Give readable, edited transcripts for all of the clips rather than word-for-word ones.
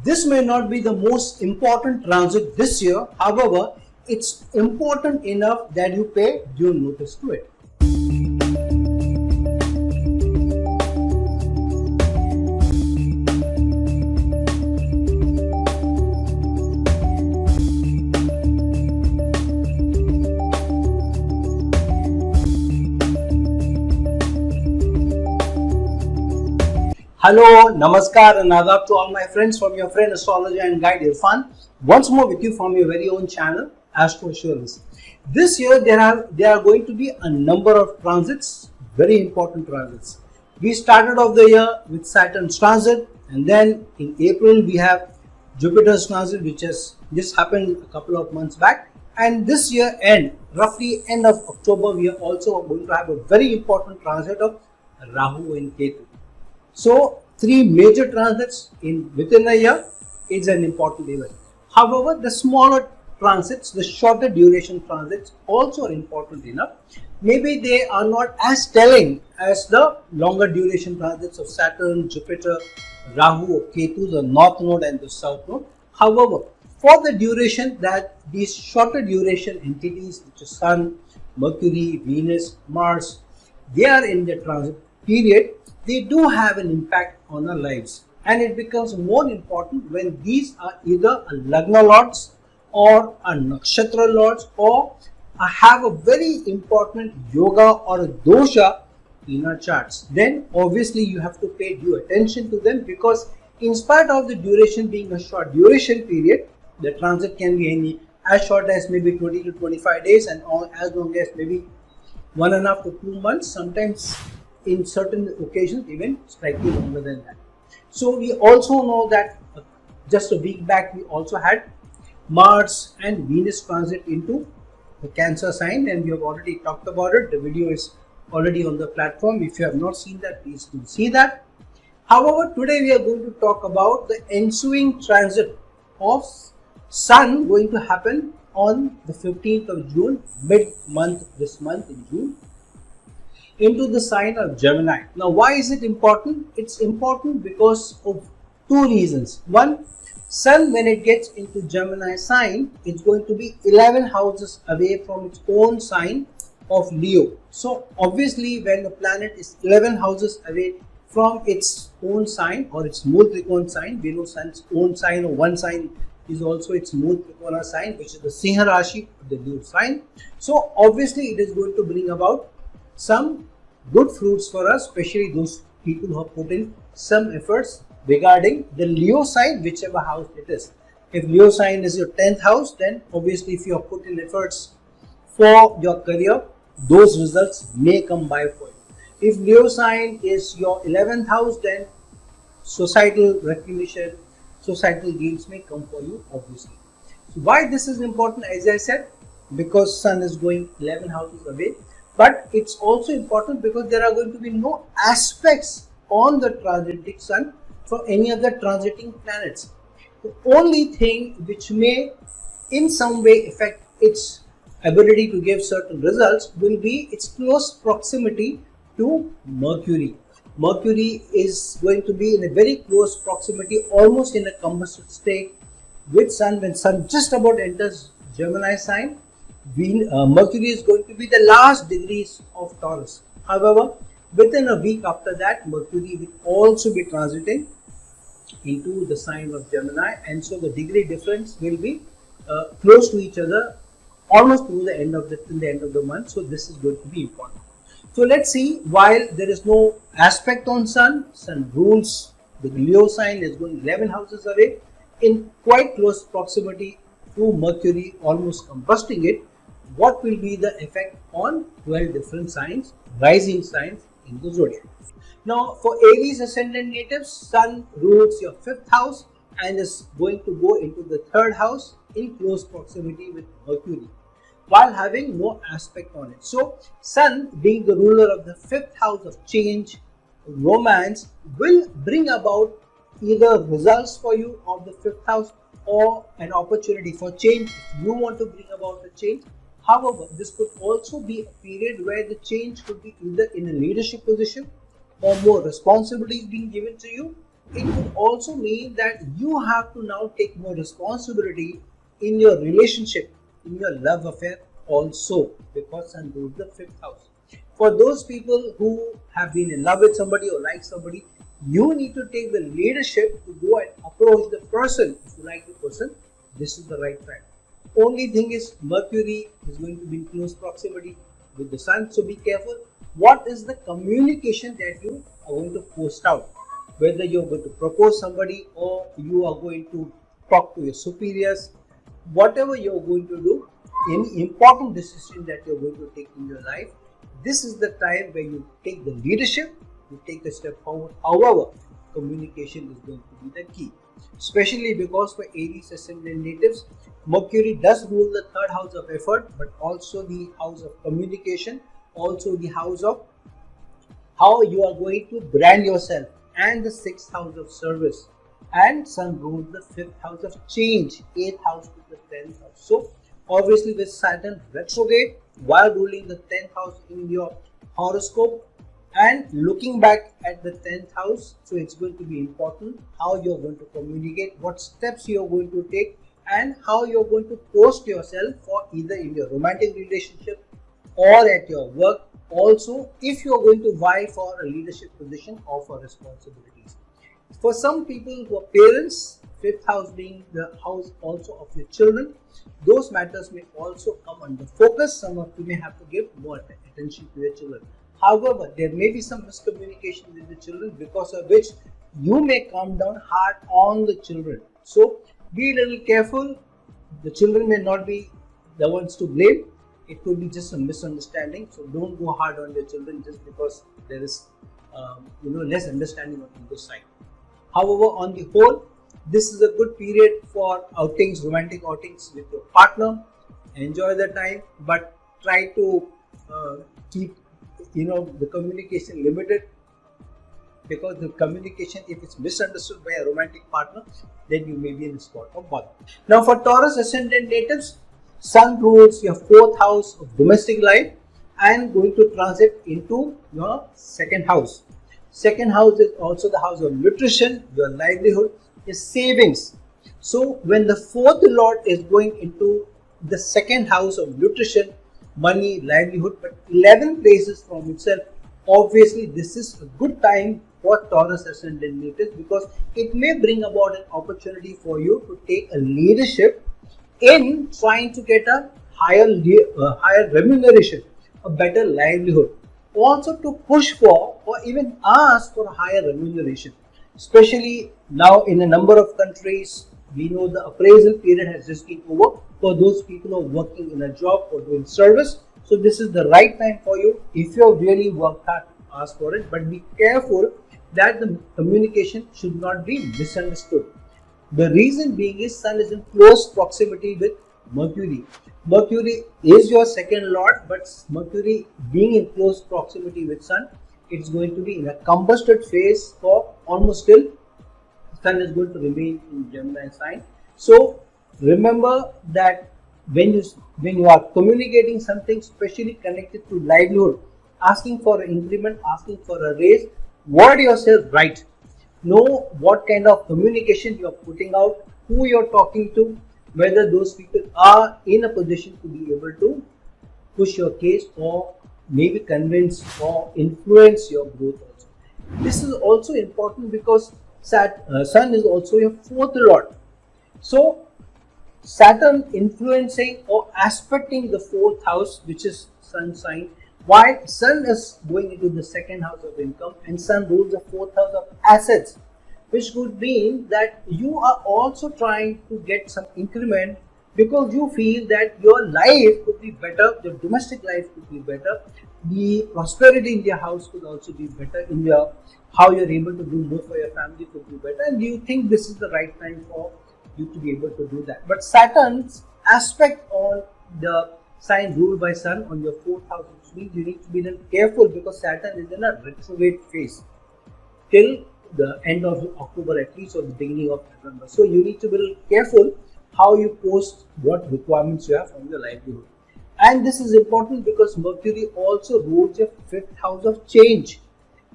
This may not be the most important transit this year, however, it's important enough that you pay due notice to it. Hello, Namaskar and Adab to all my friends from your friend astrologer and guide Irfan. Once more with you from your very own channel, AQUARIUS. This year there are going to be a number of transits, very important transits. We started off the year with Saturn's transit, and then in April we have Jupiter's transit, which has just happened a couple of months back. And this year roughly end of October, we are also going to have a very important transit of Rahu and Ketu. So, three major transits within a year is an important event. However, the smaller transits, the shorter duration transits also are important enough. Maybe they are not as telling as the longer duration transits of Saturn, Jupiter, Rahu, or Ketu, the north node and the south node. However, for the duration that these shorter duration entities, which is Sun, Mercury, Venus, Mars, they are in the transit period, they do have an impact on our lives, and it becomes more important when these are either a Lagna lords or a Nakshatra lords or have a very important yoga or a dosha in our charts. Then obviously you have to pay due attention to them, because in spite of the duration being a short duration period, the transit can be as short as maybe 20 to 25 days and as long as maybe 1.5 to 2 months, sometimes in certain occasions even slightly longer than that. So we also know that just a week back we also had Mars and Venus transit into the Cancer sign, and we have already talked about it. The video is already on the platform. If you have not seen that, please do see that. However, today we are going to talk about the ensuing transit of Sun going to happen on the 15th of June, mid-month, this month in June, into the sign of Gemini. Now, why is it important? It's important because of two reasons. One, Sun, when it gets into Gemini sign, it's going to be 11 houses away from its own sign of Leo. So obviously when the planet is 11 houses away from its own sign or its Mool Trikona sign, we know Sun's own sign or one sign is also its Mool Trikona sign, which is the Sinha Rashi, the Leo sign. So obviously it is going to bring about some good fruits for us, especially those people who have put in some efforts regarding the Leo sign, whichever house it is. If Leo sign is your 10th house, then obviously if you have put in efforts for your career, those results may come by for you. If Leo sign is your 11th house, then societal recognition, societal gains may come for you, obviously. So why this is important, as I said, because Sun is going 11 houses away. But it's also important because there are going to be no aspects on the transiting Sun for any other transiting planets. The only thing which may in some way affect its ability to give certain results will be its close proximity to Mercury. Mercury is going to be in a very close proximity, almost in a combusted state with Sun. When Sun just about enters Gemini sign, Mercury is going to be the last degrees of Taurus. However, within a week after that, Mercury will also be transiting into the sign of Gemini, and so the degree difference will be close to each other almost to the end of the month. So this is going to be important. So let's see. While there is no aspect on Sun rules the Leo sign, is going 11 houses away in quite close proximity to Mercury, almost combusting it. What will be the effect on 12 different signs, rising signs in the zodiac? Now, for Aries ascendant natives, Sun rules your 5th house and is going to go into the 3rd house in close proximity with Mercury, while having no aspect on it. So, Sun, being the ruler of the 5th house of change, romance, will bring about either results for you of the 5th house or an opportunity for change if you want to bring about the change. However, this could also be a period where the change could be either in a leadership position or more responsibilities being given to you, It would also mean that you have to now take more responsibility in your relationship, in your love affair also, because Sun rules the fifth house. For those people who have been in love with somebody or like somebody, you need to take the leadership to go and approach the person. If you like the person, this is the right time. Only thing is, Mercury is going to be in close proximity with the Sun, so be careful. What is the communication that you are going to post out? Whether you're going to propose somebody or you are going to talk to your superiors, whatever you're going to do, any important decision that you're going to take in your life, this is the time where you take the leadership, you take a step forward. However, communication is going to be the key, especially because for Aries ascendant natives, Mercury does rule the third house of effort, but also the house of communication, also the house of how you are going to brand yourself, and the sixth house of service. And Sun rules the fifth house of change, eighth house to the 10th house. So obviously with Saturn retrograde while ruling the 10th house in your horoscope and looking back at the 10th house, so it's going to be important how you're going to communicate, what steps you're going to take, and how you're going to post yourself for either in your romantic relationship or at your work. Also, if you're going to vie for a leadership position or for responsibilities. For some people who are parents, fifth house being the house also of your children, those matters may also come under focus. Some of you may have to give more attention to your children. However, there may be some miscommunication with the children, because of which you may come down hard on the children. So be a little careful. The children may not be the ones to blame. It could be just a misunderstanding. So don't go hard on your children just because there is less understanding on either side. However, on the whole, this is a good period for outings, romantic outings with your partner. Enjoy the time, but try to keep the communication limited, because the communication, if it's misunderstood by a romantic partner, then you may be in a spot of bother. Now for Taurus ascendant natives, Sun rules your fourth house of domestic life and going to transit into your second house. Second house is also the house of nutrition, your livelihood, your savings. So when the fourth lord is going into the second house of nutrition, money, livelihood, but 11 places from itself, obviously this is a good time for Taurus ascendant natives, because it may bring about an opportunity for you to take a leadership in trying to get a higher remuneration, a better livelihood, also to push for or even ask for a higher remuneration. Especially now in a number of countries, we know the appraisal period has just been over for those people who are working in a job or doing service. So this is the right time for you, if you have really worked hard, to ask for it. But be careful that the communication should not be misunderstood. The reason being is Sun is in close proximity with Mercury. Mercury is your second lord, but Mercury being in close proximity with Sun, it's going to be in a combusted phase for almost till Sun is going to remain in Gemini sign. So remember that when you are communicating something especially connected to livelihood, asking for an increment, asking for a raise, word yourself right. Know what kind of communication you are putting out, who you are talking to, whether those people are in a position to be able to push your case or maybe convince or influence your growth also. This is also important because Sun is also your fourth lord. So Saturn influencing or aspecting the fourth house, which is Sun sign, while Sun is going into the second house of income and Sun rules the fourth house of assets, which could mean that you are also trying to get some increment because you feel that your life could be better, your domestic life could be better, the prosperity in your house could also be better, in your how you're able to do more for your family could be better, and you think this is the right time for you to be able to do that. But Saturn's aspect on the sign ruled by Sun on your fourth house, which means you need to be a little careful because Saturn is in a retrograde phase till the end of October at least, or the beginning of November. So you need to be a little careful how you post what requirements you have from your livelihood. And this is important because Mercury also rules your fifth house of change.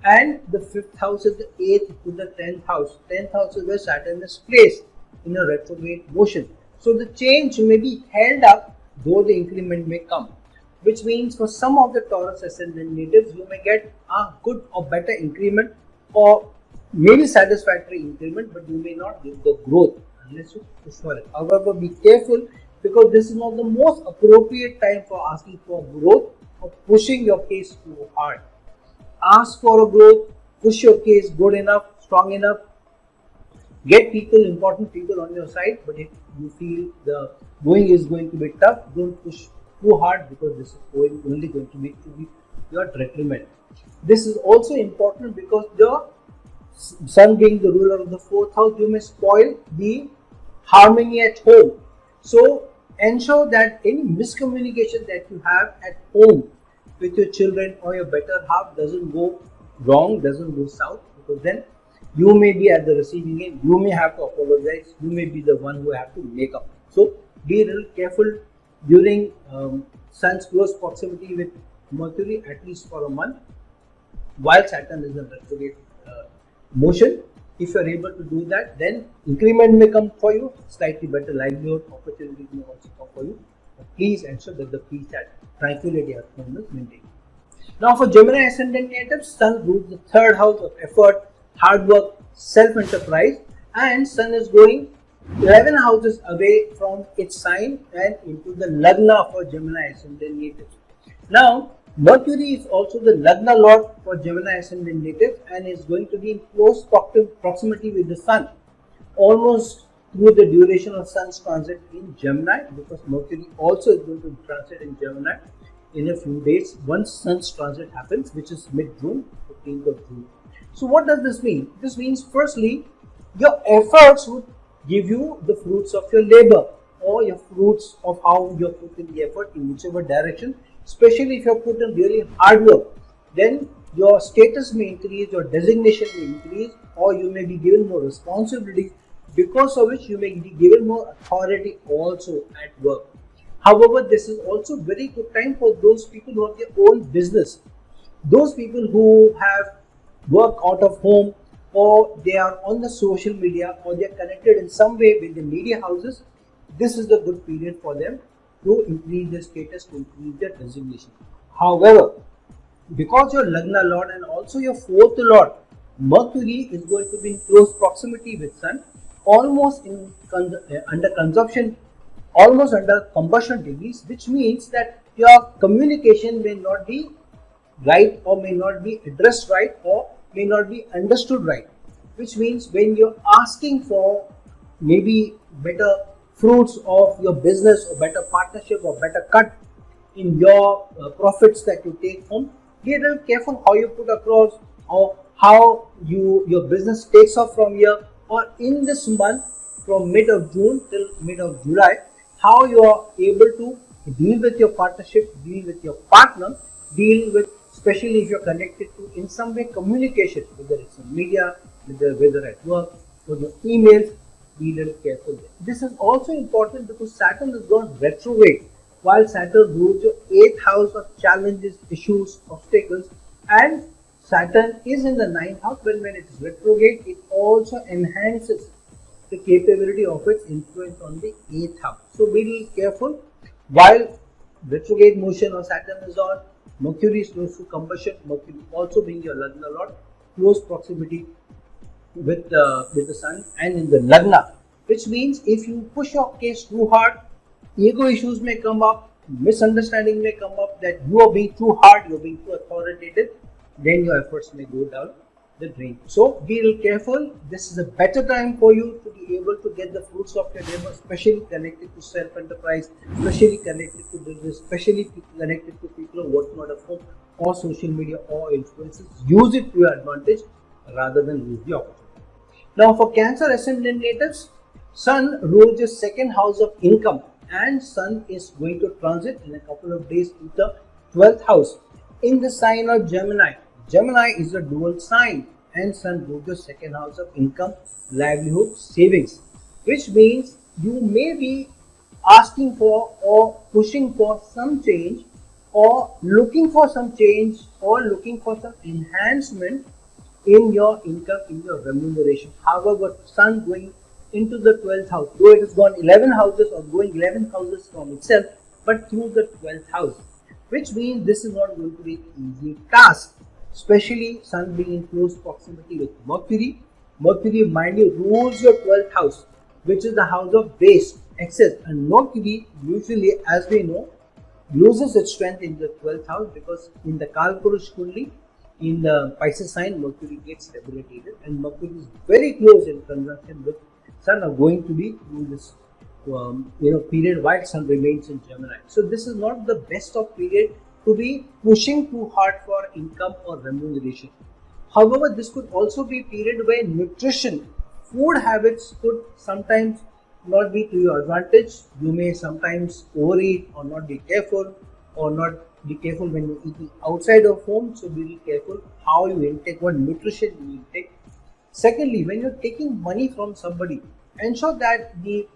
And the 5th house is the 8th to the 10th house. 10th house is where Saturn is placed in a retrograde motion. So the change may be held up, though the increment may come. Which means for some of the Taurus ascendant natives, you may get a good or better increment, or maybe satisfactory increment, but you may not get the growth unless you push for it. However, be careful, because this is not the most appropriate time for asking for growth or pushing your case too hard. Ask for a growth, push your case good enough, strong enough, get people, important people on your side. But if you feel the going is going to be tough, don't push too hard, because this is only going to make your detriment. This is also important because the Sun being the ruler of the 4th house, you may spoil the harmony at home. So ensure that any miscommunication that you have at home with your children or your better half doesn't go wrong, doesn't go south, because then you may be at the receiving end, you may have to apologize, you may be the one who have to make up. So be a little careful during Sun's close proximity with Mercury, at least for a month, while Saturn is in retrograde motion. If you are able to do that, then increment may come for you, slightly better livelihood, opportunities may also come for you. But please ensure that the peace and tranquility at home is maintained. Now for Gemini ascendant natives, Sun rules the 3rd house of effort, hard work, self-enterprise, and Sun is going 11 houses away from its sign and into the Lagna for Gemini ascendant natives. Now Mercury is also the Lagna lord for Gemini ascendant natives and is going to be in close proximity with the Sun almost through the duration of Sun's transit in Gemini, because Mercury also is going to transit in Gemini in a few days once Sun's transit happens, which is mid-June, 15th of June. So what does this mean? This means firstly, your efforts would give you the fruits of your labor, or your fruits of how you put in the effort in whichever direction. Especially if you have put in really hard work, then your status may increase, your designation may increase, or you may be given more responsibilities, because of which you may be given more authority also at work. However, this is also very good time for those people who have their own business, those people who have work out of home, or they are on the social media, or they are connected in some way with the media houses. This is the good period for them to increase their status, to increase their designation. However, because your Lagna lord and also your 4th lord Mercury is going to be in close proximity with Sun, almost in under consumption, almost under combustion degrees, which means that your communication may not be right, or may not be addressed right, or may not be understood right. Which means when you're asking for maybe better fruits of your business, or better partnership, or better cut in your profits that you take home, be a little careful how you put across, or how your business takes off from here, or in this month from mid of June till mid of July, how you are able to deal with your partnership, deal with your partner, deal with, especially if you're connected to in some way communication, whether it's in media, whether at work, or your emails. Be a little careful there. This is also important because Saturn has gone retrograde, while Saturn rules your 8th house of challenges, issues, obstacles, and Saturn is in the 9th house. When it is retrograde, it also enhances the capability of its influence on the 8th house. So be a little careful. While retrograde motion of Saturn is on, Mercury is close to combustion, Mercury also being your Lagna lord, close proximity with the Sun and in the Lagna, which means if you push your case too hard, ego issues may come up, misunderstanding may come up, that you are being too hard, you are being too authoritative, then your efforts may go down the drain. So be a little careful. This is a better time for you to be able to get the fruits of your labor, especially connected to self-enterprise, especially connected to business, especially connected to people who are working out of home or social media or influences. Use it to your advantage rather than lose the opportunity. Now for Cancer ascendant natives, Sun rules the 2nd house of income, and Sun is going to transit in a couple of days to the 12th house in the sign of Gemini. Gemini is a dual sign, and Sun rules the 2nd house of income, livelihood, savings, which means you may be asking for or pushing for some change or looking for some change or looking for some enhancement in your income, in your remuneration. However, Sun going into the 12th house, though it has gone 11 houses or going 11 houses from itself, but through the 12th house, which means this is not going to be an easy task, especially Sun being in close proximity with Mercury. Mercury, mind you, rules your 12th house, which is the house of base, excess, and Mercury usually, as we know, loses its strength in the 12th house because in the Kalpurush Kundi, in the Pisces sign, Mercury gets debilitated, and Mercury is very close in conjunction with Sun are going to be through this period while Sun remains in Gemini. So this is not the best of period to be pushing too hard for income or remuneration. However, this could also be a period where nutrition, food habits could sometimes not be to your advantage. You may sometimes overeat or not be careful, or not be careful when you're eating outside of home. So be careful how you intake, what nutrition you intake. Secondly, when you're taking money from somebody, ensure that the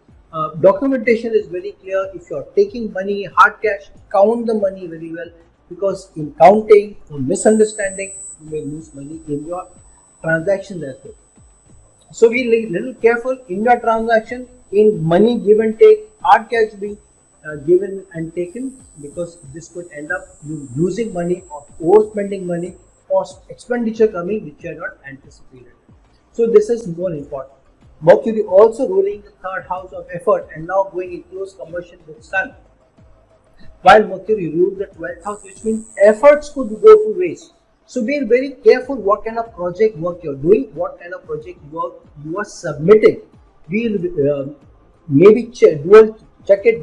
documentation is very clear. If you're taking money, hard cash, count the money very well, because in counting or misunderstanding, you may lose money in your transactions as well. So be little careful in your transaction, in money give and take, hard cash being given and taken, because this could end up you losing money or overspending money or expenditure coming which you are not anticipated. So this is more important. Mercury also ruling the 3rd house of effort and now going in close conjunction with Sun. While Mercury rules the 12th house, which means efforts could go to waste. So be very careful what kind of project work you're doing, what kind of project work you are submitting. Maybe check it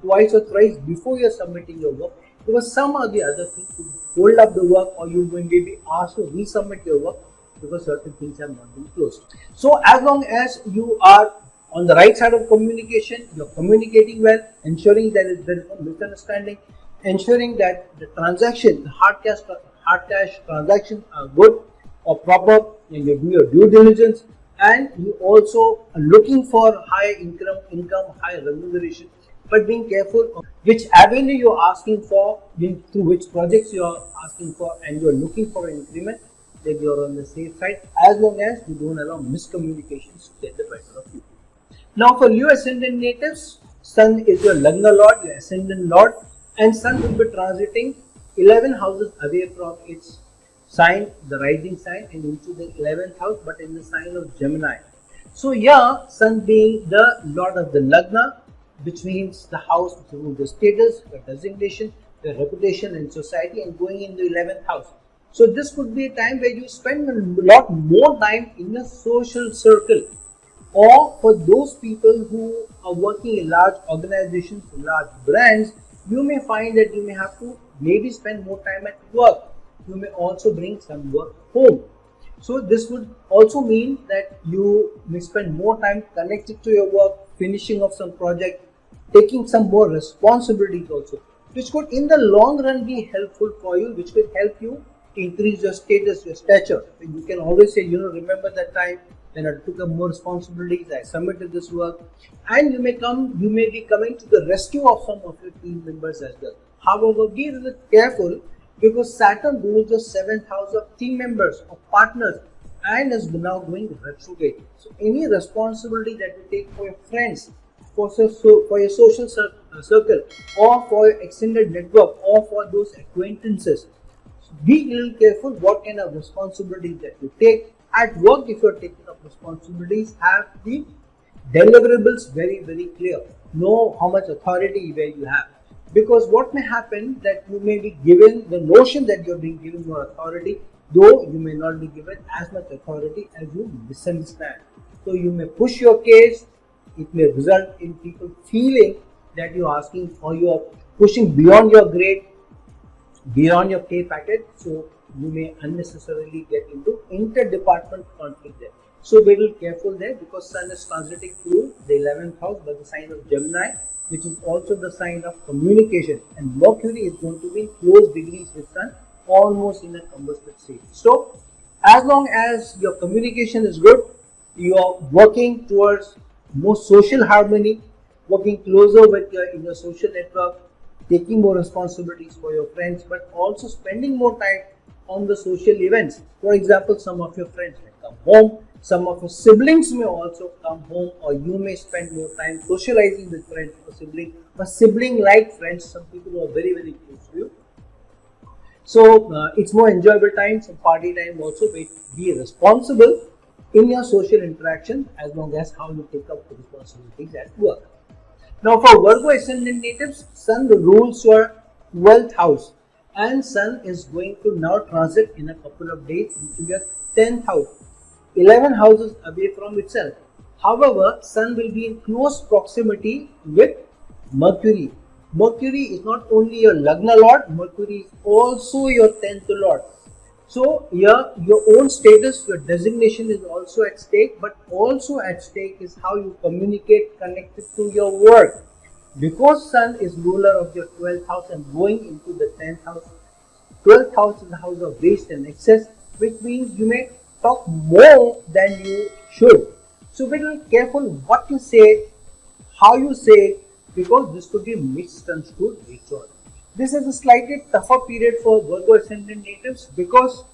twice or thrice before you're submitting your work, because some or the other things could hold up the work, or you may be asked to resubmit your work because certain things have not been closed. So as long as you are on the right side of communication, you're communicating well, ensuring that there is no misunderstanding, ensuring that the transaction, the hard cash transactions are good or proper, and you do your due diligence, and you also are looking for high income, high remuneration, but being careful of which avenue you're asking for, through which projects you're asking for, and you're looking for an increment, then you're on the safe side, as long as you don't allow miscommunications to get the better of you. Now for Leo ascendant natives, Sun is your Lagna Lord, your ascendant Lord, and Sun will be transiting 11 houses away from its sign, the rising sign, and into the 11th house, but in the sign of Gemini. So yeah, Sun being the Lord of the Lagna, which means the house which rules the status, the designation, the reputation in society, and going in the 11th house. So this could be a time where you spend a lot more time in a social circle, or for those people who are working in large organizations, large brands, you may find that you may have to maybe spend more time at work. You may also bring some work home. So this would also mean that you may spend more time connected to your work, finishing off some project, taking some more responsibilities also, which could in the long run be helpful for you, which will help you increase your status, your stature. You can always say, remember that time when I took up more responsibilities, I submitted this work, and you may be coming to the rescue of some of your team members as well. However, be a little careful, because Saturn rules the 7th house of team members, of partners, and is now going retrograde. So any responsibility that you take for your friends, for your social circle, or for your extended network, or for those acquaintances, be a little careful what kind of responsibilities that you take. At work, if you are taking up responsibilities, have the deliverables very, very clear. Know how much authority where you have. Because what may happen that you may be given the notion that you are being given more authority, though you may not be given as much authority as you misunderstand. So you may push your case. It may result in people feeling that you are asking, or you are pushing beyond your grade, beyond your pay packet. So you may unnecessarily get into inter-department conflict there. So be a little careful there, because Sun is transiting through the 11th house by the sign of Gemini, which is also the sign of communication, and Mercury is going to be in close degrees with Sun, almost in a combusted state. So as long as your communication is good, you are working towards more social harmony, working closer with in your social network, taking more responsibilities for your friends, but also spending more time on the social events. For example, some of your friends may come home, some of your siblings may also come home, or you may spend more time socializing with friends or sibling like friends, some people who are very, very close to you. So it's more enjoyable time, some party time also. Be responsible in your social interaction as long as how you take up the responsibilities at work. Now for Virgo ascendant natives, Sun rules your 12th house, and Sun is going to now transit in a couple of days into your 10th house, 11 houses away from itself. However, Sun will be in close proximity with Mercury. Mercury is not only your Lagna Lord, Mercury is also your 10th Lord. So your own status, your designation is also at stake, but also at stake is how you communicate connected to your work. Because Sun is ruler of your 12th house and going into the 10th house, 12th house is the house of waste and excess, which means you may talk more than you should. So be little careful what you say, how you say, because this could be misconstrued later on. This is a slightly tougher period for Virgo ascendant natives because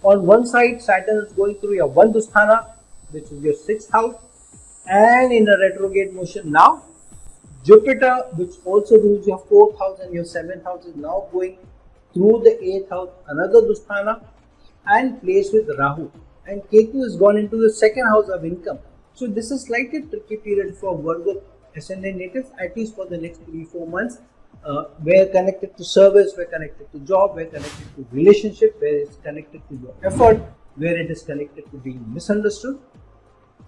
on one side Saturn is going through your 1 Dusthana, which is your 6th house, and in a retrograde motion now. Jupiter, which also rules your 4th house and your 7th house, is now going through the 8th house, another Dusthana, and placed with Rahu. And Ketu is gone into the 2nd house of income. So this is slightly tricky period for Virgo ascendant natives, at least for the next 3-4 months. We're connected to service, we're connected to job, we're connected to relationship, where it's connected to your effort, where it is connected to being misunderstood.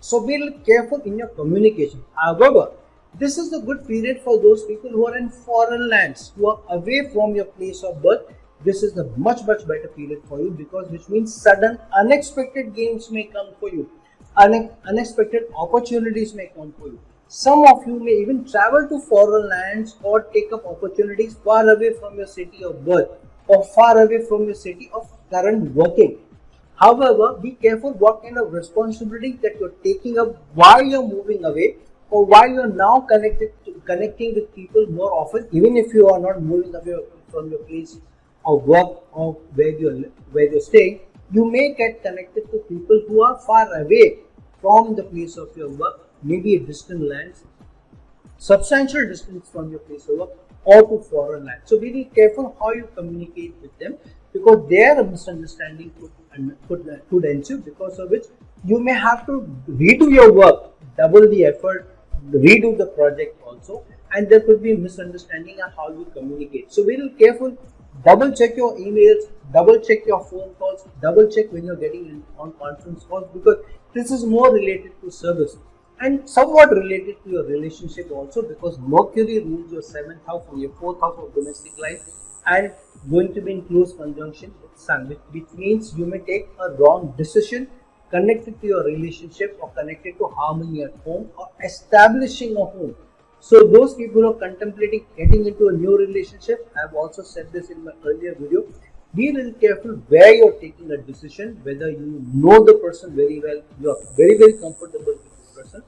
So be a little careful in your communication. However, this is a good period for those people who are in foreign lands, who are away from your place of birth. This is a much better period for you, because which means sudden unexpected gains may come for you. Unexpected opportunities may come for you. Some of you may even travel to foreign lands or take up opportunities far away from your city of birth or far away from your city of current working. However, be careful what kind of responsibilities that you're taking up while you're moving away, or while you're now connecting with people more often, even if you are not moving away from your place of work or where you're staying. You may get connected to people who are far away from the place of your work, maybe a distant lands, substantial distance from your place of work, or to foreign lands. So be careful how you communicate with them, because their misunderstanding could ensue, because of which you may have to redo your work, double the effort, redo the project also, and there could be misunderstanding on how you communicate. So be careful. Double check your emails, double check your phone calls, double check when you're getting on conference calls, because this is more related to service and somewhat related to your relationship also, because Mercury rules your 7th house and your 4th house of domestic life, and going to be in close conjunction with Sun, which means you may take a wrong decision connected to your relationship or connected to harmony at home or establishing a home. So those people who are contemplating getting into a new relationship, I have also said this in my earlier video, be really careful where you are taking a decision, whether you know the person very well, you are very comfortable with the person,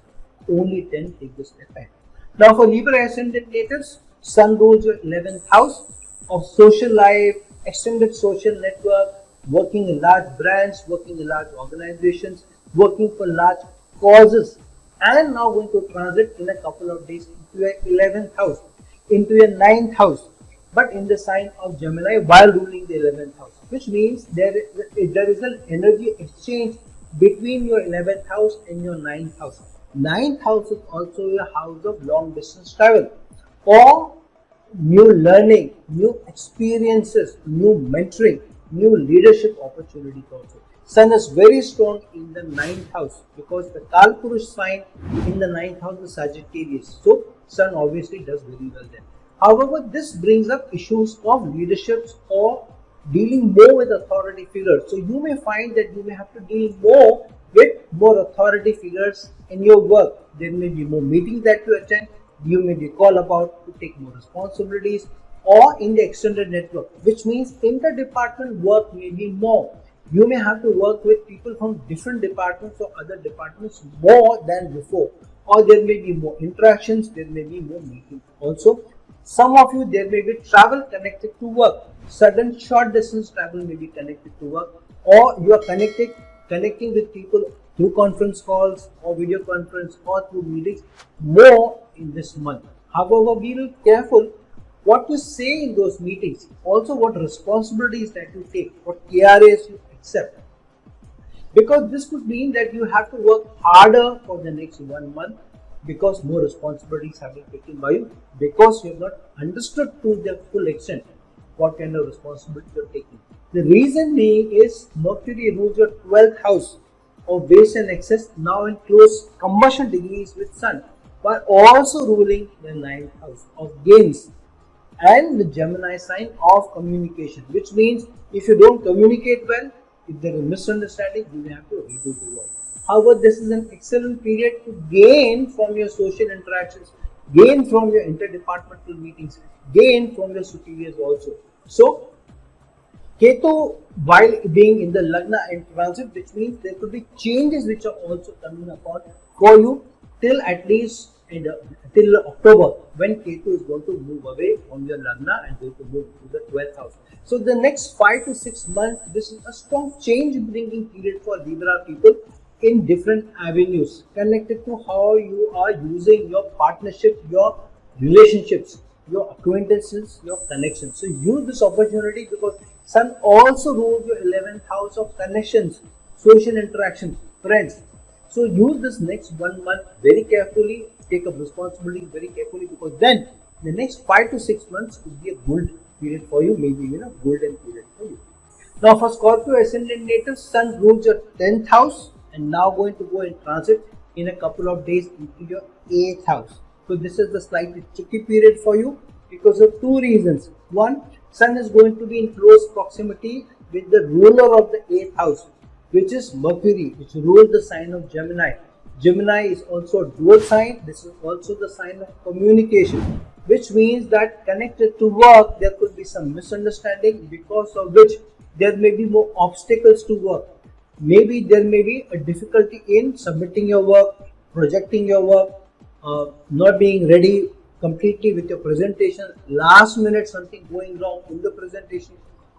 only then take the step ahead. Now for Libra ascendant natives, Sun rules your 11th house of social life, extended social network, working in large brands, working in large organizations, working for large causes, and now going to transit in a couple of days into your 11th house, into your 9th house, but in the sign of Gemini while ruling the 11th house, which means there is an energy exchange between your 11th house and your 9th house. 9th house is also your house of long distance travel or new learning, new experiences, new mentoring, new leadership opportunities also. Sun is very strong in the 9th house, because the CAPRICORN sign in the 9th house is Sagittarius. So Sun obviously does very well there. However, this brings up issues of leaderships or dealing more with authority figures. So you may find that you may have to deal more with more authority figures in your work. There may be more meetings that you attend. You may be called about to take more responsibilities, or in the extended network, which means inter-department work may be more. You may have to work with people from different departments or other departments more than before, or there may be more interactions, there may be more meetings also. Some of you, there may be travel connected to work. Sudden short distance travel may be connected to work, or you are connecting with people through conference calls or video conference or through meetings more in this month. However, be little careful what you say in those meetings, also what responsibilities that you take, what ARIES you accept. Because this could mean that you have to work harder for the next 1 month because more responsibilities have been taken by you, because you have not understood to the full extent what kind of responsibility you are taking. The reason being is Mercury rules your 12th house of waste and excess, now in close combustion degrees with Sun, but also ruling the 9th house of gains and the Gemini sign of communication, which means if you don't communicate well, if there is misunderstanding, you will have to redo the work. However, this is an excellent period to gain from your social interactions, gain from your interdepartmental meetings, gain from your superiors also. So, Ketu, while being in the Lagna and transit, which means there could be changes which are also coming upon for you till at least till October, when Ketu is going to move away from your Lagna and going to move to the 12th house. So the next 5 to 6 months, this is a strong change bringing period for Libra people in different avenues connected to how you are using your partnership, your relationships, your acquaintances, your connections. So use this opportunity because Sun also rules your 11th house of connections, social interactions, friends. So use this next 1 month very carefully, take up responsibility very carefully, because then the next 5 to 6 months will be a good period for you, maybe even a golden period for you. Now for Scorpio ascendant native, Sun rules your 10th house and now going to go in transit in a couple of days into your 8th house. So this is the slightly tricky period for you because of two reasons. One, Sun is going to be in close proximity with the ruler of the 8th house, which is Mercury, which rules the sign of Gemini. Gemini is also a dual sign. This is also the sign of communication, which means that connected to work, there could be some misunderstanding because of which there may be more obstacles to work. Maybe there may be a difficulty in submitting your work, projecting your work, not being ready completely with your presentation, last minute something going wrong in the presentation,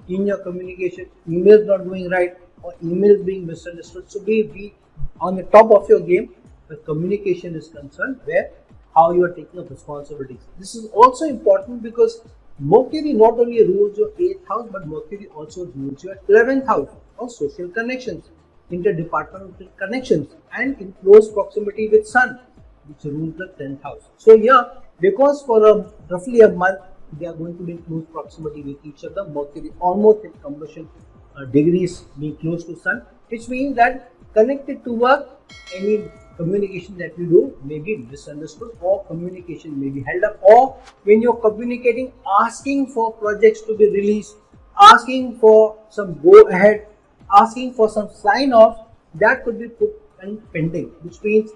in your communication, emails not going right or emails being misunderstood. So be on the top of your game where communication is concerned, where how you are taking up responsibilities. This is also important because Mercury not only rules your 8th house, but Mercury also rules your 11th house of social connections, interdepartmental connections, and in close proximity with Sun, which rules the 10th house. So yeah, because for roughly a month, they are going to be in close proximity with each other. Mercury almost in combustion degrees being close to Sun, which means that connected to work, any communication that you do may be misunderstood or communication may be held up, or when you're communicating, asking for projects to be released, asking for some go ahead, asking for some sign off, that could be put and pending, which means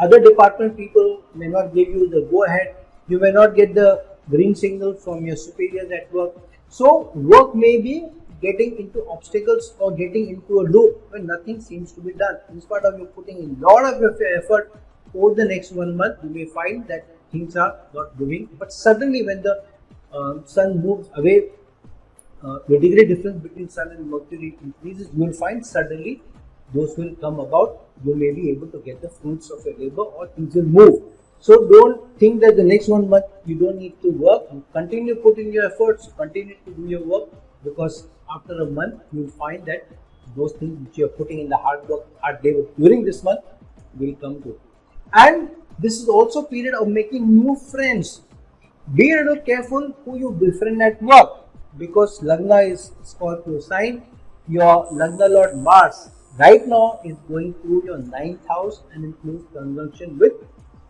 other department people may not give you the go ahead, you may not get the green signal from your superiors at work. So work may be getting into obstacles or getting into a loop when nothing seems to be done. In spite of you putting in a lot of your effort over the next 1 month, you may find that things are not moving. But suddenly when the Sun moves away, the degree difference between Sun and Mercury increases, you will find suddenly those will come about. You may be able to get the fruits of your labor or things will move. So don't think that the next 1 month you don't need to work. Continue putting your efforts, continue to do your work, because after a month you will find that those things which you are putting in the hard work, hard labor during this month will come to. And this is also a period of making new friends. Be a little careful who you befriend at work, because Lagna is Scorpio sign. Your Lagna Lord Mars right now is going through your 9th house and includes conjunction with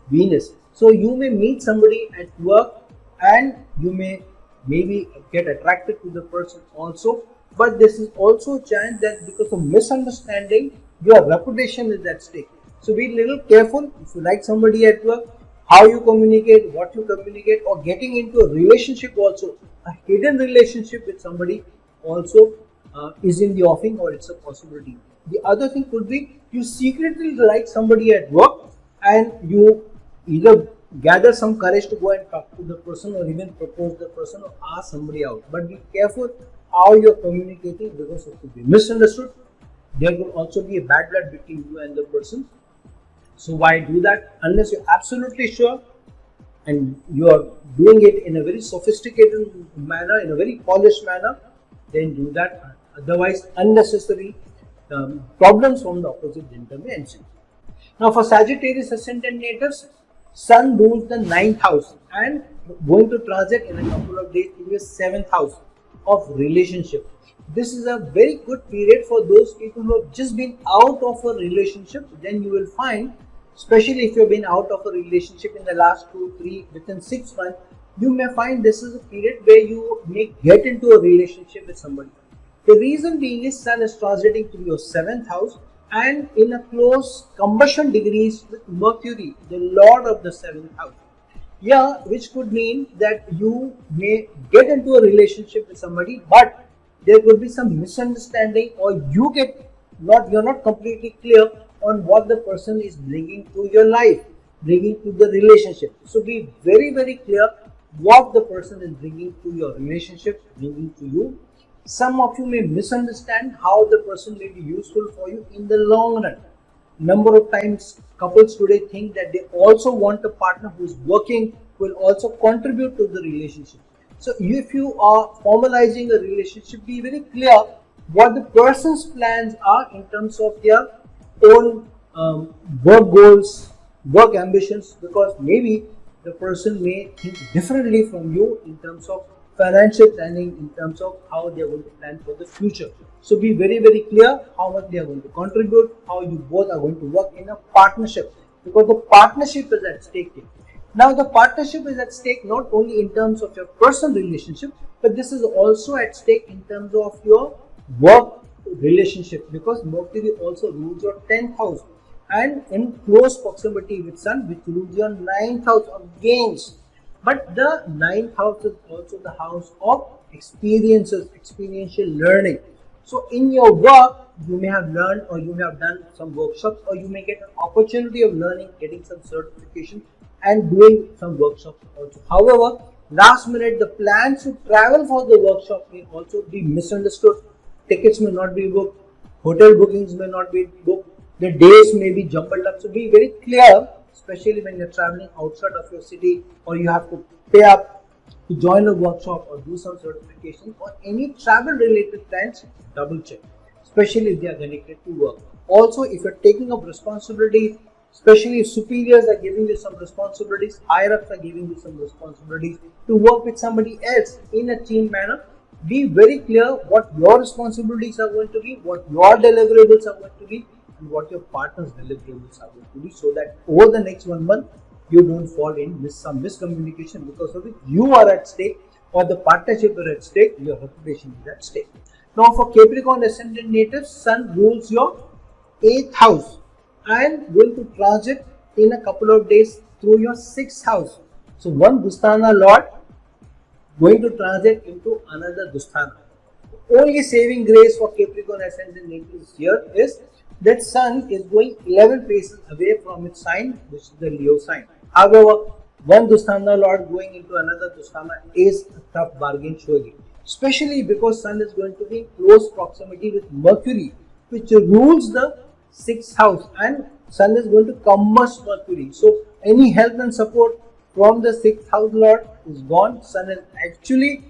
Venus. So you may meet somebody at work and you may maybe get attracted to the person also, but this is also a chance that because of misunderstanding, your reputation is at stake. So be a little careful if you like somebody at work, how you communicate, what you communicate, or getting into a relationship also. A hidden relationship with somebody also is in the offing, or it's a possibility. The other thing could be you secretly like somebody at work and you either gather some courage to go and talk to the person or even propose the person or ask somebody out. But be careful how you're communicating, because it could be misunderstood. There will also be a bad blood between you and the person. So why do that? Unless you're absolutely sure and you are doing it in a very sophisticated manner, in a very polished manner, then do that. Otherwise, unnecessary problems from the opposite gender may ensue. Now, for Sagittarius ascendant natives, Sun rules the 9th house and going to transit in a couple of days in your 7th house of relationship. This is a very good period for those people who have just been out of a relationship. Then you will find, especially if you have been out of a relationship in the last 2, 3, within 6 months, you may find this is a period where you may get into a relationship with somebody. The reason being is Sun is transiting to your 7th house and in a close combustion degrees with Mercury, the Lord of the 7th house. Yeah, which could mean that you may get into a relationship with somebody, but there could be some misunderstanding, or you're not completely clear on what the person is bringing to your life, bringing to the relationship. So be very, very clear what the person is bringing to your relationship, bringing to you. Some of you may misunderstand how the person may be useful for you in the long run. Number of times couples today think that they also want a partner who's working, will also contribute to the relationship. So if you are formalizing a relationship, be very clear what the person's plans are in terms of their own work goals, work ambitions, because maybe the person may think differently from you in terms of financial planning, in terms of how they are going to plan for the future. So be very, very clear how much they are going to contribute, how you both are going to work in a partnership, because the partnership is at stake here. Now the partnership is at stake not only in terms of your personal relationship, but this is also at stake in terms of your work relationship, because Mercury also rules your 10th house and in close proximity with Sun, which rules your 9th house of gains. But the 9th house is also the house of experiences, experiential learning. So in your work, you may have learned, or you may have done some workshops, or you may get an opportunity of learning, getting some certification and doing some workshops also. However, last minute, the plans to travel for the workshop may also be misunderstood. Tickets may not be booked, hotel bookings may not be booked, the days may be jumbled up. So be very clear, especially when you're traveling outside of your city, or you have to pay up to join a workshop or do some certification, or any travel related plans, double check, especially if they are connected to work. Also, if you're taking up responsibilities, especially if superiors are giving you some responsibilities, higher ups are giving you some responsibilities to work with somebody else in a team manner, be very clear what your responsibilities are going to be, what your deliverables are going to be, and what your partner's deliverables are going to be, so that over the next 1 month you don't fall in with some miscommunication, because of it you are at stake, or the partnership is at stake, your reputation is at stake. Now for Capricorn ascendant natives, Sun rules your 8th house and going to transit in a couple of days through your 6th house. So one Dusthana Lord going to transit into another Dusthana. Only saving grace for Capricorn ascendant natives here is that Sun is going 11 paces away from its sign, which is the Leo sign. However, one Dusthana Lord going into another Dusthana is a tough bargain surely, especially because Sun is going to be in close proximity with Mercury, which rules the 6th house, and Sun is going to combust Mercury. So any help and support from the 6th house Lord is gone. Sun is actually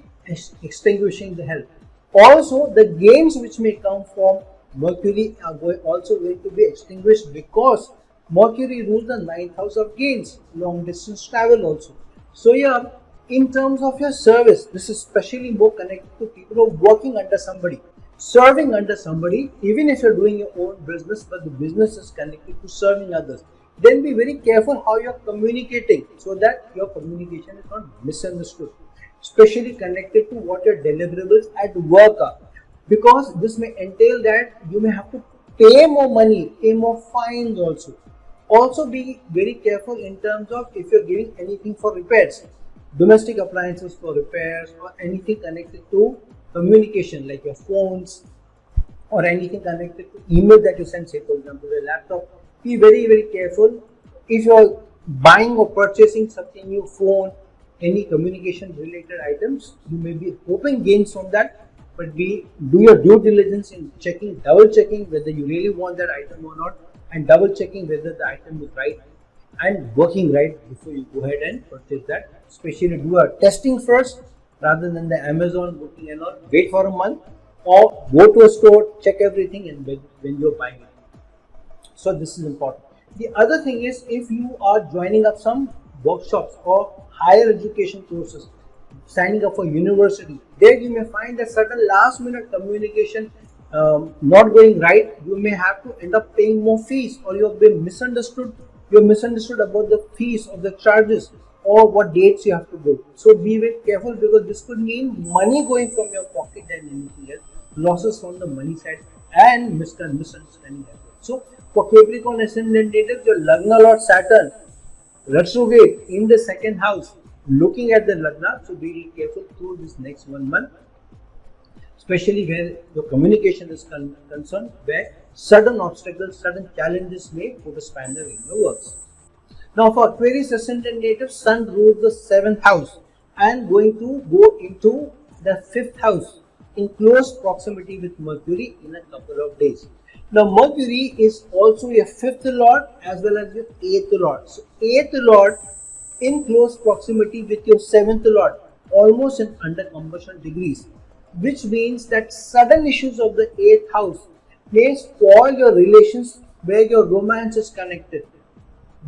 extinguishing the help. Also, the gains which may come from Mercury are also going to be extinguished, because Mercury rules the 9th house of gains, long distance travel also. So yeah, in terms of your service, this is especially more connected to people who are working under somebody, serving under somebody. Even if you're doing your own business, but the business is connected to serving others, then be very careful how you're communicating, so that your communication is not misunderstood, especially connected to what your deliverables at work are, because this may entail that you may have to pay more money, pay more fines also. Also be very careful in terms of if you're giving anything for repairs, domestic appliances for repairs, or anything connected to communication like your phones, or anything connected to email that you send, say for example a laptop. Be very, very careful. If you're buying or purchasing something new, phone, any communication related items, you may be hoping gains from that, but do your due diligence in checking, double checking whether you really want that item or not, and double checking whether the item is right and working right before you go ahead and purchase that. Especially do a testing first rather than the Amazon booking and all. Wait for a month or go to a store, check everything, and when you're buying it. So this is important. The other thing is, if you are joining up some workshops or higher education courses, signing up for university, there you may find that certain last minute communication not going right. You may have to end up paying more fees, or you have been misunderstood. You are misunderstood about the fees or the charges or what dates you have to go. So be very careful, because this could mean money going from your pocket and anything else, losses from the money side, and misunderstanding as well. So for Capricorn ascendant natives, your Lagna Lord Saturn retrograde in the second house, looking at the Lagna. So be careful through this next 1 month, especially where your communication is concerned, where sudden obstacles, sudden challenges may put a spanner in your works. Now for Aquarius ascendant natives, Sun rules the 7th house and going to go into the 5th house in close proximity with Mercury in a couple of days. Now Mercury is also your 5th lord as well as your 8th lord. So 8th lord in close proximity with your 7th lord, almost in under combustion degrees, which means that sudden issues of the 8th house may spoil your relations where your romance is connected,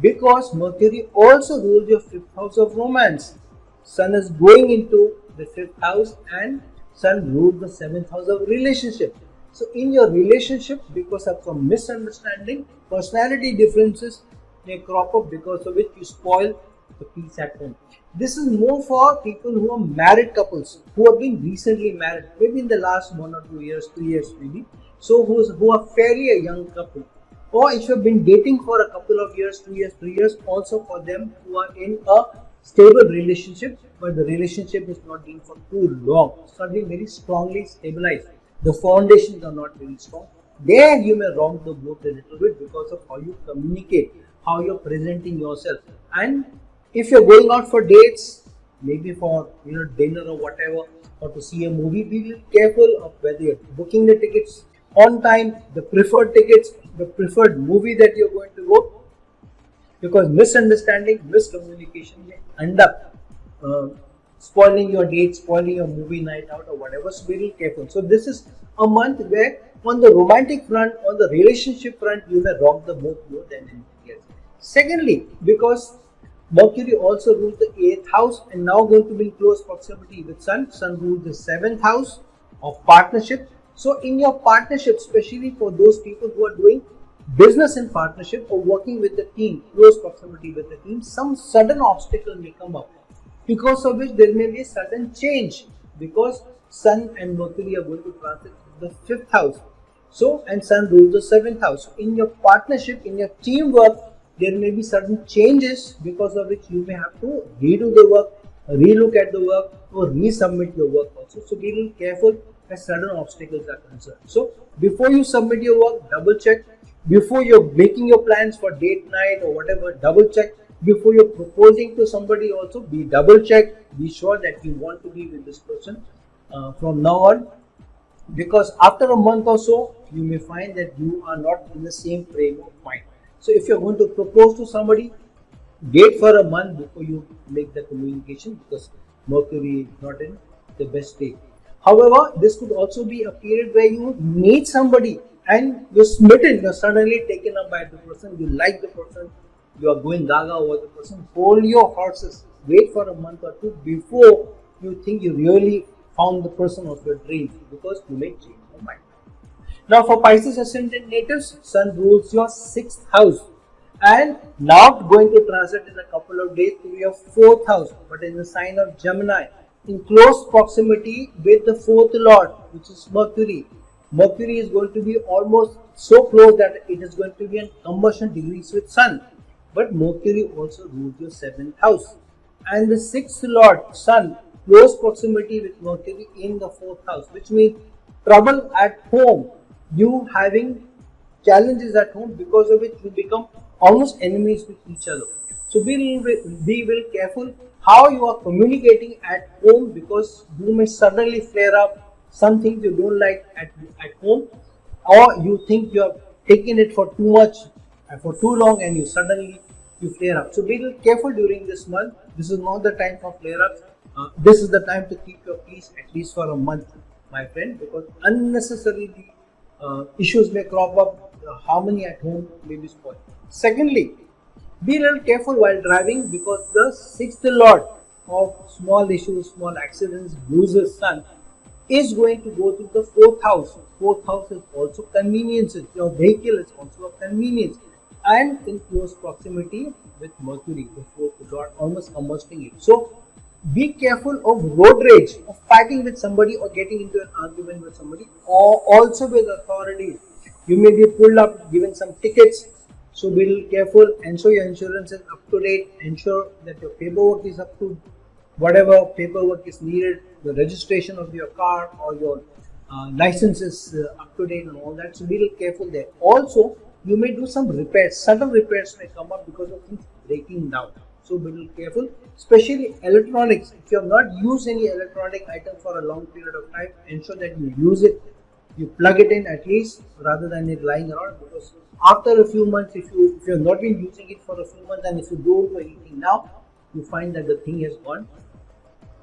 because Mercury also rules your 5th house of romance. Sun is going into the 5th house and Sun rules the 7th house of relationship. So in your relationship, because of some misunderstanding, personality differences may crop up, because of which you spoil the peace at home. This is more for people who are married couples, who have been recently married, maybe in the last 1 or 2 years, 3 years maybe. So who are fairly a young couple. Or if you have been dating for a couple of years, 2 years, 3 years, also for them who are in a stable relationship, but the relationship is not being for too long. It's not being very strongly stabilized. The foundations are not very strong. There you may rock the boat a little bit because of how you communicate, how you're presenting yourself. And if you're going out for dates, maybe for dinner or whatever, or to see a movie, be careful of whether you're booking the tickets on time, the preferred tickets, the preferred movie that you're going to go, because misunderstanding, miscommunication may end up spoiling your date, spoiling your movie night out or whatever. So be really careful. So this is a month where on the romantic front, on the relationship front, you may rock the boat more than anything else. Secondly, because Mercury also rules the 8th house and now going to be in close proximity with Sun. Sun rules the 7th house of partnership. So in your partnership, especially for those people who are doing business in partnership or working with the team, close proximity with the team, some sudden obstacle may come up, because of which there may be a sudden change, because Sun and Mercury are going to transit the 5th house. So, and Sun rules the 7th house. So in your partnership, in your teamwork, there may be sudden changes, because of which you may have to redo the work, relook at the work, or resubmit your work also. So be really careful as sudden obstacles are concerned. So before you submit your work, double check. Before you're making your plans for date night or whatever, double check. Before you're proposing to somebody also, be double check. Be sure that you want to be with this person from now on, because after a month or so, you may find that you are not in the same frame of mind. So if you're going to propose to somebody, wait for a month before you make the communication, because Mercury is not in the best state. However, this could also be a period where you meet somebody and you're smitten, you're suddenly taken up by the person, you like the person, you are going gaga over the person. Hold your horses, wait for a month or two before you think you really found the person of your dreams, because you may change your mind. Now for Pisces ascendant natives, Sun rules your 6th house and now going to transit in a couple of days to your 4th house, but in the sign of Gemini, in close proximity with the 4th lord, which is Mercury. Mercury is going to be almost so close that it is going to be in combustion degrees with Sun. But Mercury also rules your 7th house. And the 6th lord, Sun, close proximity with Mercury in the 4th house, which means trouble at home, you having challenges at home, because of which you become almost enemies with each other. So be very careful how you are communicating at home, because you may suddenly flare up some things you don't like at home, or you think you have taken it for too much for too long and you suddenly you flare up. So be little careful during this month. This is not the time for flare ups. This is the time to keep your peace at least for a month, my friend, because unnecessarily issues may crop up. Harmony at home may be spoiled. Secondly, be a little careful while driving, because the sixth lord of small issues, small accidents, bruises, sun is going to go to the fourth house. Fourth house is also conveniences. Your vehicle is also a convenience, and in close proximity with Mercury, the fourth lord, almost combusting it. So be careful of road rage, of fighting with somebody or getting into an argument with somebody, or also with authorities. You may be pulled up, given some tickets. So be a little careful. Ensure your insurance is up to date. Ensure that your paperwork is up to whatever paperwork is needed. The registration of your car or your license is up to date and all that. So be a little careful there. Also, you may do some repairs. Sudden repairs may come up because of things breaking down. So be a little careful, especially electronics. If you have not used any electronic item for a long period of time, ensure that you use it. You plug it in at least, rather than it lying around, because after a few months, if you have not been using it for a few months, and if you don't do anything now, you find that the thing has gone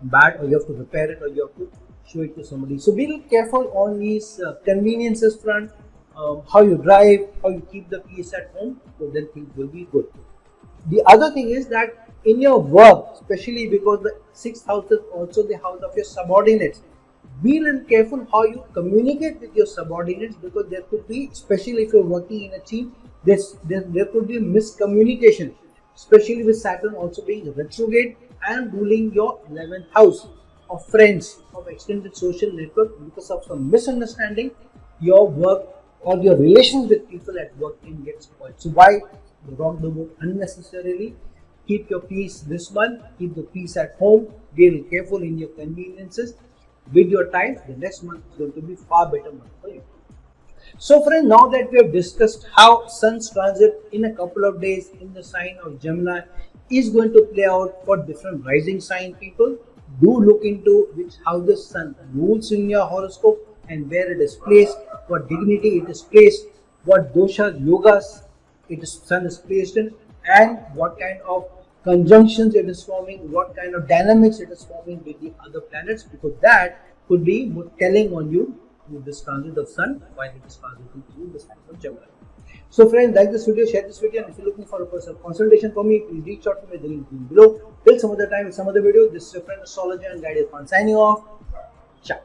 bad, or you have to repair it, or you have to show it to somebody. So be a little careful on these conveniences front, how you drive, how you keep the peace at home, so then things will be good. The other thing is that in your work, especially because the sixth house is also the house of your subordinates, be a little careful how you communicate with your subordinates, because there could be, especially if you're working in a team, there could be miscommunication, especially with Saturn also being retrograde and ruling your 11th house of friends, of extended social network. Because of some misunderstanding, your work or your relations with people at work can get spoiled. So why rock the boat unnecessarily? Keep your peace this month. Keep the peace at home. Be a little careful in your conveniences. With your time, the next month is going to be far better month for you. So friends, now that we have discussed how Sun's transit in a couple of days in the sign of Gemini is going to play out for different rising sign people, do look into which how the Sun rules in your horoscope and where it is placed, what dignity it is placed, what doshas, yogas Sun is placed in, and what kind of conjunctions it is forming, what kind of dynamics it is forming with the other planets, because that could be more telling on you with this transit of Sun while it is transiting through the sign of Gemini. So friends, like this video, share this video, and if you're looking for a personal consultation for me, please reach out to me, the link below. Till some other time with some other video, this is your friend astrologer and guide Irfan signing off. Ciao.